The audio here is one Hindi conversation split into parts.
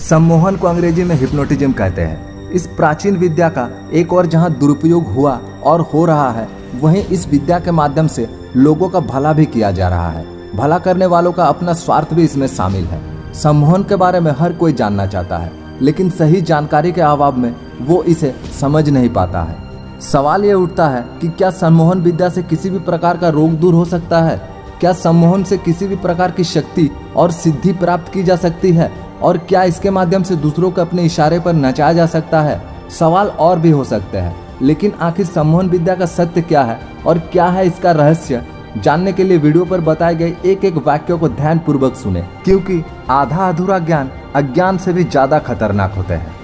सम्मोहन को अंग्रेजी में हिप्नोटिज्म कहते हैं। इस प्राचीन विद्या का एक और जहां दुरुपयोग हुआ और हो रहा है, वहीं इस विद्या के माध्यम से लोगों का भला भी किया जा रहा है। भला करने वालों का अपना स्वार्थ भी इसमें शामिल है। सम्मोहन के बारे में हर कोई जानना चाहता है, लेकिन सही जानकारी के अभाव में वो इसे समझ नहीं पाता है। सवाल ये उठता है कि क्या सम्मोहन विद्या से किसी भी प्रकार का रोग दूर हो सकता है? क्या सम्मोहन से किसी भी प्रकार की शक्ति और सिद्धि प्राप्त की जा सकती है? और क्या इसके माध्यम से दूसरों को अपने इशारे पर नचाया जा सकता है? सवाल और भी हो सकते हैं, लेकिन आखिर सम्मोहन विद्या का सत्य क्या है और क्या है इसका रहस्य? जानने के लिए वीडियो पर बताए गए एक एक वाक्यों को ध्यानपूर्वक सुने, क्योंकि आधा अधूरा ज्ञान अज्ञान से भी ज्यादा खतरनाक होते हैं।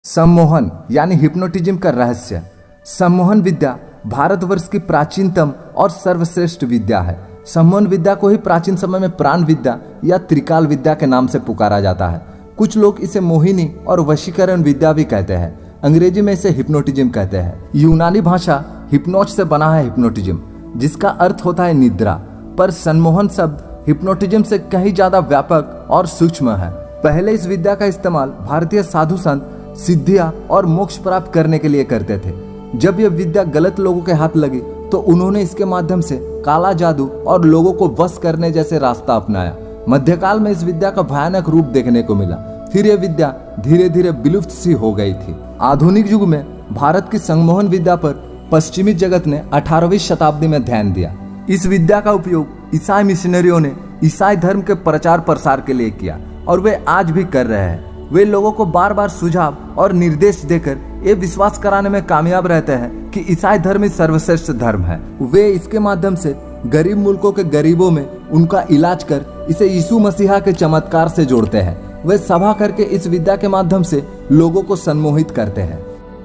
सम्मोहन यानी हिप्नोटिज्म का रहस्य। सम्मोहन विद्या भारतवर्ष की प्राचीनतम और सर्वश्रेष्ठ विद्या है। सम्मोहन विद्या को ही प्राचीन समय में प्राण विद्या या त्रिकाल विद्या के नाम से पुकारा जाता है। कुछ लोग इसे मोहिनी और वशीकरण विद्या भी कहते हैं। अंग्रेजी में इसे हिप्नोटिज्म कहते हैं। यूनानी भाषा हिप्नोच से बना है हिप्नोटिज्म, जिसका अर्थ होता है निद्रा, पर सम्मोहन शब्द हिप्नोटिज्म से कहीं ज्यादा व्यापक और सूक्ष्म है। पहले इस विद्या का इस्तेमाल भारतीय साधु संत सिद्धियां और मोक्ष प्राप्त करने के लिए करते थे। जब यह विद्या गलत लोगों के हाथ लगी तो उन्होंने इसके माध्यम से काला जादू और लोगों को वश करने जैसे रास्ता अपनाया। मध्यकाल में इस विद्या का भयानक रूप देखने को मिला। फिर यह विद्या धीरे धीरे विलुप्त सी हो गई थी। आधुनिक युग में भारत की सम्मोहन विद्या पर पश्चिमी जगत ने 18वीं शताब्दी में ध्यान दिया। इस विद्या का उपयोग ईसाई मिशनरियों ने ईसाई धर्म के प्रचार प्रसार के लिए किया और वे आज भी कर रहे हैं। वे लोगों को बार बार सुझाव और निर्देश देकर ये विश्वास कराने में कामयाब रहते हैं कि ईसाई धर्म ही सर्वश्रेष्ठ धर्म है। वे इसके माध्यम से गरीब मुल्कों के गरीबों में उनका इलाज कर इसे यीशु मसीहा के चमत्कार से जोड़ते हैं। वे सभा करके इस विद्या के माध्यम से लोगों को सम्मोहित करते हैं।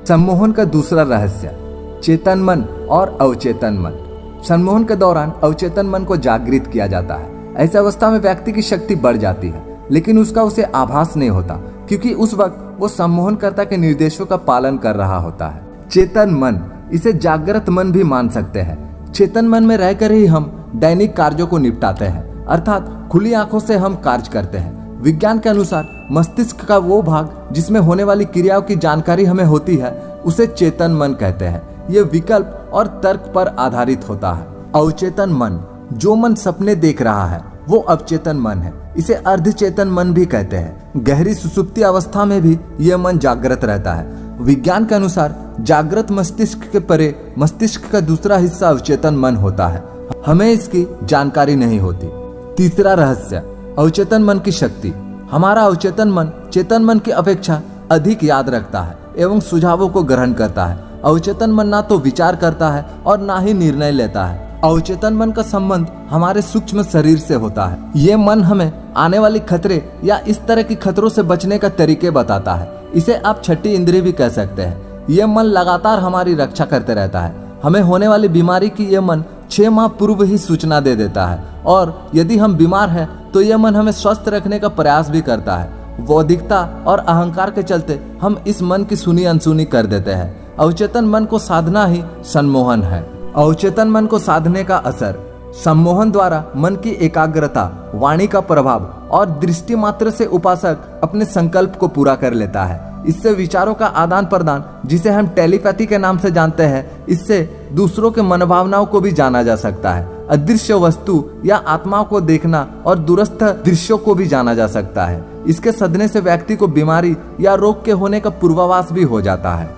सम्मोहन का दूसरा रहस्य, चेतन मन और अवचेतन मन। सम्मोहन के दौरान अवचेतन मन को जागृत किया जाता है। ऐसी अवस्था में व्यक्ति की शक्ति बढ़ जाती है, लेकिन उसका उसे आभास नहीं होता, क्योंकि उस वक्त वो सम्मोहनकर्ता के निर्देशों का पालन कर रहा होता है। चेतन मन, इसे जागृत मन भी मान सकते हैं। चेतन मन में रहकर ही हम दैनिक कार्यों को निपटाते हैं, अर्थात खुली आंखों से हम कार्य करते हैं। विज्ञान के अनुसार मस्तिष्क का वो भाग जिसमें होने वाली क्रियाओं की जानकारी हमें होती है, उसे चेतन मन कहते हैं। ये विकल्प और तर्क पर आधारित होता है। अवचेतन मन, जो मन सपने देख रहा है, वो अवचेतन मन है। इसे अर्धचेतन मन भी कहते हैं। गहरी सुसुप्ति अवस्था में भी यह मन जागृत रहता है। विज्ञान के अनुसार जागृत मस्तिष्क के परे मस्तिष्क का दूसरा हिस्सा अवचेतन मन होता है। हमें इसकी जानकारी नहीं होती। तीसरा रहस्य, अवचेतन मन की शक्ति। हमारा अवचेतन मन चेतन मन की अपेक्षा अधिक याद रखता है एवं सुझावों को ग्रहण करता है। अवचेतन मन ना तो विचार करता है और ना ही निर्णय लेता है। अवचेतन मन का संबंध हमारे सूक्ष्म शरीर से होता है। ये मन हमें आने वाली खतरे या इस तरह की खतरों से बचने का तरीके बताता है। इसे आप छठी इंद्रिय भी कह सकते हैं। ये मन लगातार हमारी रक्षा करते रहता है। हमें होने वाली बीमारी की यह मन 6 माह पूर्व ही सूचना दे देता है, और यदि हम बीमार हैं तो यह मन हमें स्वस्थ रखने का प्रयास भी करता है। बौद्धिकता और अहंकार के चलते हम इस मन की सुनी अनसुनी कर देते हैं। अवचेतन मन को साधना ही सम्मोहन है। अवचेतन मन को साधने का असर, सम्मोहन द्वारा मन की एकाग्रता, वाणी का प्रभाव और दृष्टि मात्र से उपासक अपने संकल्प को पूरा कर लेता है। इससे विचारों का आदान प्रदान, जिसे हम टेलीपैथी के नाम से जानते हैं, इससे दूसरों के मनोभावनाओं को भी जाना जा सकता है। अदृश्य वस्तु या आत्माओं को देखना और दूरस्थ दृश्यों को भी जाना जा सकता है। इसके सदने से व्यक्ति को बीमारी या रोग के होने का पूर्वाभास भी हो जाता है।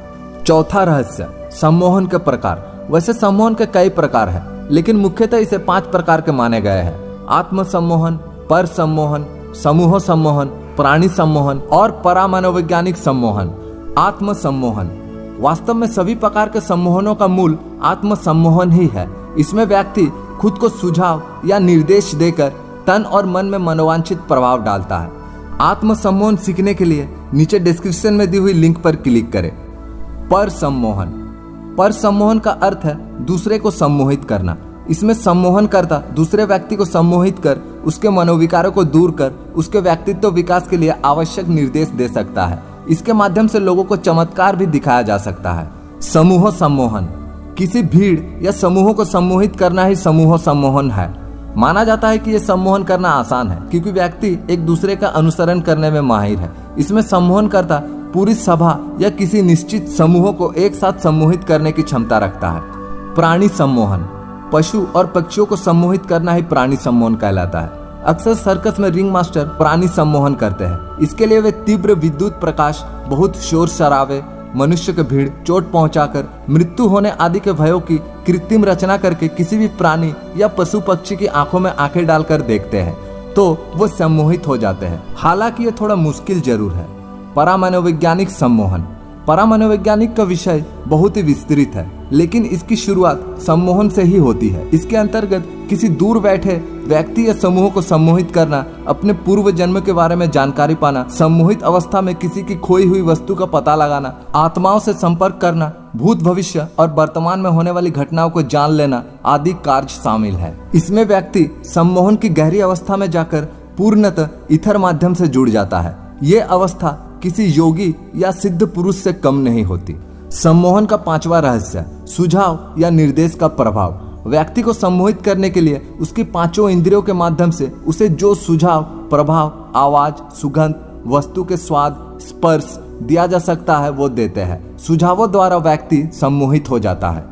चौथा रहस्य, सम्मोहन के प्रकार। वैसे सम्मोहन के कई प्रकार हैं, लेकिन मुख्यतः इसे 5 प्रकार के माने गए हैं। आत्म सम्मोहन, पर सम्मोहन, समूह सम्मोहन, प्राणी सम्मोहन और परामनोवैज्ञानिक सम्मोहन। आत्म सम्मोहन, वास्तव में सभी प्रकार के सम्मोहनों का मूल आत्म सम्मोहन ही है। इसमें व्यक्ति खुद को सुझाव या निर्देश देकर तन और मन में मनोवांछित प्रभाव डालता है। आत्म सम्मोहन सीखने के लिए नीचे डिस्क्रिप्शन में दी हुई लिंक पर क्लिक करें। पर सम्मोहन, पर सम्मोहन का अर्थ है दूसरे को सम्मोहित करना। इसमें सम्मोहन करता दूसरे व्यक्ति को सम्मोहित कर उसके मनोविकारों को दूर कर उसके व्यक्तित्व विकास के लिए आवश्यक निर्देश दे सकता है। इसके माध्यम से लोगों को चमत्कार भी दिखाया जा सकता है। समूह सम्मोहन, किसी भीड़ या समूह को सम्मोहित करना ही समूह सम्मोहन है। माना जाता है कि यह सम्मोहन करना आसान है क्योंकि व्यक्ति एक दूसरे का अनुसरण करने में माहिर है। इसमें सम्मोहनकर्ता पूरी सभा या किसी निश्चित समूह को एक साथ सम्मोहित करने की क्षमता रखता है। प्राणी सम्मोहन, पशु और पक्षियों को सम्मोहित करना ही प्राणी सम्मोहन कहलाता है। अक्सर सर्कस में रिंग मास्टर प्राणी सम्मोहन करते हैं। इसके लिए वे तीव्र विद्युत प्रकाश, बहुत शोर शराबे, मनुष्य के भीड़, चोट पहुंचाकर, मृत्यु होने आदि के भयों की कृत्रिम रचना करके किसी भी प्राणी या पशु पक्षी की आंखों में आंखें डालकर देखते हैं तो वो सम्मोहित हो जाते हैं। हालांकि ये थोड़ा मुश्किल जरूर है। परामनोवैज्ञानिक सम्मोहन, परामनोवैज्ञानिक का विषय बहुत ही विस्तृत है, लेकिन इसकी शुरुआत सम्मोहन से ही होती है। इसके अंतर्गत किसी दूर बैठे व्यक्ति या समूह को सम्मोहित करना, अपने पूर्व जन्म के बारे में जानकारी पाना, सम्मोहित अवस्था में किसी की खोई हुई वस्तु का पता लगाना, आत्माओं से संपर्क करना, भूत भविष्य और वर्तमान में होने वाली घटनाओं को जान लेना आदि कार्य शामिल है। इसमें व्यक्ति सम्मोहन की गहरी अवस्था में जाकर पूर्णतः ईथर माध्यम से जुड़ जाता है। ये अवस्था किसी योगी या सिद्ध पुरुष से कम नहीं होती। सम्मोहन का पांचवा रहस्य, सुझाव या निर्देश का प्रभाव। व्यक्ति को सम्मोहित करने के लिए उसकी पांचों इंद्रियों के माध्यम से उसे जो सुझाव, प्रभाव, आवाज, सुगंध, वस्तु के स्वाद, स्पर्श दिया जा सकता है वो देते हैं। सुझावों द्वारा व्यक्ति सम्मोहित हो जाता है।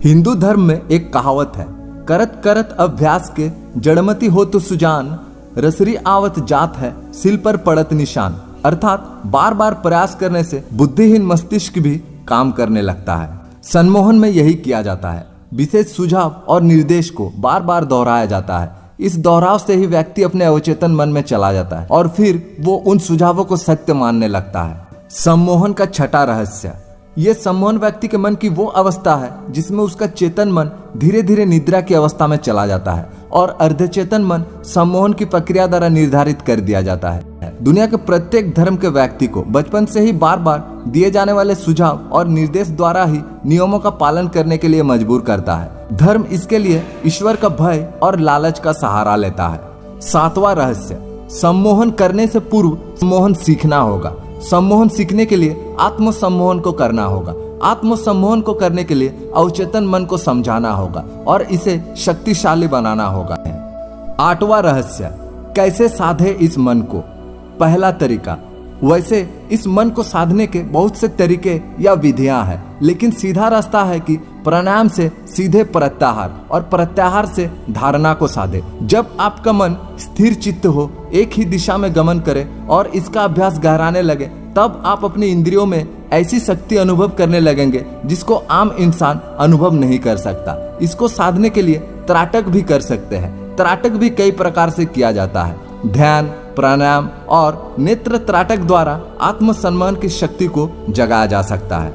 हिंदू धर्म में एक कहावत है, करत करत अभ्यास के जड़मती हो तो सुजान, रसरी आवत जात है सिल पर पड़त निशान। अर्थात बार बार प्रयास करने से बुद्धिहीन मस्तिष्क भी काम करने लगता है। सम्मोहन में यही किया जाता है। विशेष सुझाव और निर्देश को बार बार दोहराया जाता है। इस दोहराव से ही व्यक्ति अपने अवचेतन मन में चला जाता है और फिर वो उन सुझावों को सत्य मानने लगता है। सम्मोहन का छठा रहस्य, ये सम्मोहन व्यक्ति के मन की वो अवस्था है जिसमें उसका चेतन मन धीरे धीरे निद्रा की अवस्था में चला जाता है और अर्धचेतन मन सम्मोहन की प्रक्रिया द्वारा निर्धारित कर दिया जाता है। दुनिया के प्रत्येक धर्म के व्यक्ति को बचपन से ही बार बार दिए जाने वाले सुझाव और निर्देश द्वारा ही नियमों का पालन करने के लिए मजबूर करता है। धर्म इसके लिए ईश्वर का भय और लालच का सहारा लेता है। सातवां रहस्य, सम्मोहन करने से पूर्व सम्मोहन सीखना होगा। सम्मोहन सीखने के लिए आत्म सम्मोहन को करना होगा। आत्म सम्मोहन को करने के लिए अवचेतन मन को समझाना होगा और इसे शक्तिशाली बनाना होगा। आठवां रहस्य, कैसे साधे इस मन को। पहला तरीका, वैसे इस मन को साधने के बहुत से तरीके या विधियां हैं, लेकिन सीधा रास्ता है कि प्राणायाम से सीधे प्रत्याहार और प्रत्याहार से धारणा को साधे। जब आपका मन स्थिर चित्त हो, एक ही दिशा में गमन करे और इसका अभ्यास गहराने लगे, तब आप अपनी इंद्रियों में ऐसी शक्ति अनुभव करने लगेंगे जिसको आम इंसान अनुभव नहीं कर सकता। इसको साधने के लिए त्राटक भी कर सकते हैं। त्राटक भी कई प्रकार से किया जाता है। ध्यान, प्राणायाम और नेत्र त्राटक द्वारा आत्म सम्मान की शक्ति को जगाया जा सकता है।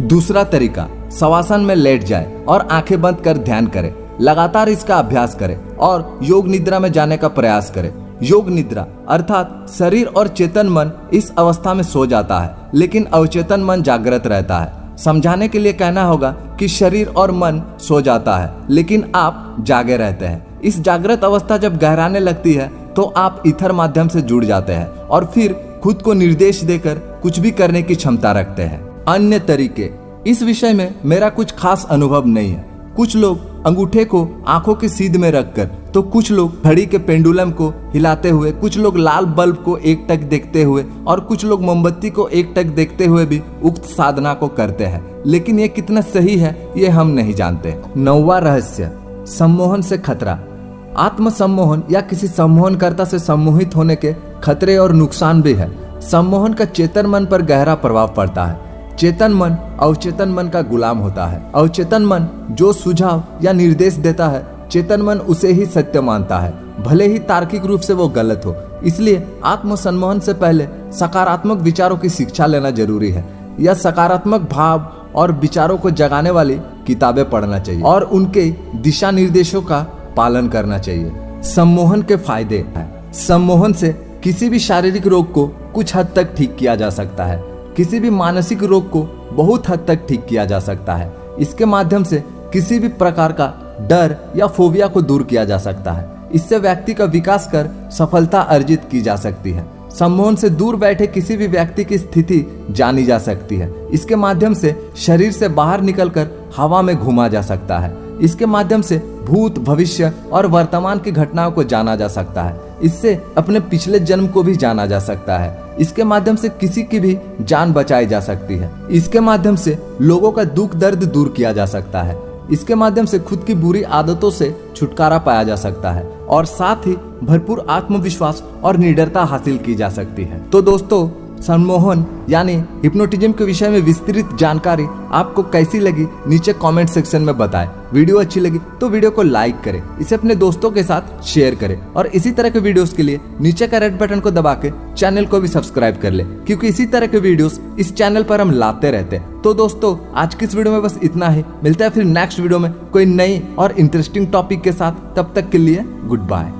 दूसरा तरीका, शवासन में लेट जाए और आंखें बंद कर ध्यान करें। लगातार इसका अभ्यास करें और योग निद्रा में जाने का प्रयास करें। योग निद्रा अर्थात शरीर और चेतन मन इस अवस्था में सो जाता है, लेकिन अवचेतन मन जागृत रहता है। समझाने के लिए कहना होगा कि शरीर और मन सो जाता है, लेकिन आप जागे रहते हैं। इस जागृत अवस्था जब गहराने लगती है तो आप ईथर माध्यम से जुड़ जाते हैं और फिर खुद को निर्देश देकर कुछ भी करने की क्षमता रखते हैं। अन्य तरीके, इस विषय में मेरा कुछ खास अनुभव नहीं है। कुछ लोग अंगूठे को आंखों के सीध में रखकर, तो कुछ लोग घड़ी के पेंडुलम को हिलाते हुए, कुछ लोग लाल बल्ब को एकटक देखते हुए और कुछ लोग मोमबत्ती को एकटक देखते हुए भी उक्त साधना को करते हैं, लेकिन ये कितना सही है ये हम नहीं जानते। नौवां रहस्य, सम्मोहन से खतरा। आत्म सम्मोहन या किसी सम्मोहनकर्ता से सम्मोहित होने के खतरे और नुकसान भी है। सम्मोहन का चेतन मन पर गहरा प्रभाव पड़ता है। चेतन मन अवचेतन मन का गुलाम होता है। अवचेतन मन जो सुझाव या निर्देश देता है, चेतन मन उसे ही सत्य मानता है, भले ही तार्किक रूप से वो गलत हो। इसलिए आत्म सम्मोहन से पहले सकारात्मक विचारों की शिक्षा लेना जरूरी है। यह सकारात्मक भाव और विचारों को जगाने वाली किताबें पढ़ना चाहिए और उनके दिशा निर्देशों का पालन करना चाहिए। सम्मोहन के फायदे हैं। सम्मोहन से किसी भी शारीरिक रोग को कुछ हद तक ठीक किया जा सकता है। किसी भी मानसिक रोग को बहुत हद तक ठीक किया जा सकता है। इसके माध्यम से किसी भी प्रकार का डर या फोबिया को दूर किया जा सकता है। इससे व्यक्ति का विकास कर सफलता अर्जित की जा सकती है। सम्मोहन से दूर बैठे किसी भी व्यक्ति की स्थिति जानी जा सकती है। इसके माध्यम से शरीर से बाहर निकलकर हवा में घूमा जा सकता है। इसके माध्यम से भूत, भविष्य और वर्तमान की घटनाओं को जाना जा सकता है। इससे अपने पिछले जन्म को भी जाना जा सकता है। इसके माध्यम से किसी की भी जान बचाई जा सकती है। इसके माध्यम से लोगों का दुख दर्द दूर किया जा सकता है। इसके माध्यम से खुद की बुरी आदतों से छुटकारा पाया जा सकता है और साथ ही भरपूर आत्मविश्वास और निडरता हासिल की जा सकती है। तो दोस्तों, सम्मोहन यानी हिप्नोटिज्म के विषय में विस्तृत जानकारी आपको कैसी लगी नीचे कमेंट सेक्शन में बताएं। वीडियो अच्छी लगी तो वीडियो को लाइक करें, इसे अपने दोस्तों के साथ शेयर करें और इसी तरह के वीडियोस के लिए नीचे का रेड बटन को दबा के चैनल को भी सब्सक्राइब कर ले, क्योंकि इसी तरह के वीडियोस इस चैनल पर हम लाते रहते हैं। तो दोस्तों, आज की इस वीडियो में बस इतना ही। मिलता है फिर नेक्स्ट वीडियो में कोई नई और इंटरेस्टिंग टॉपिक के साथ। तब तक के लिए गुड बाय।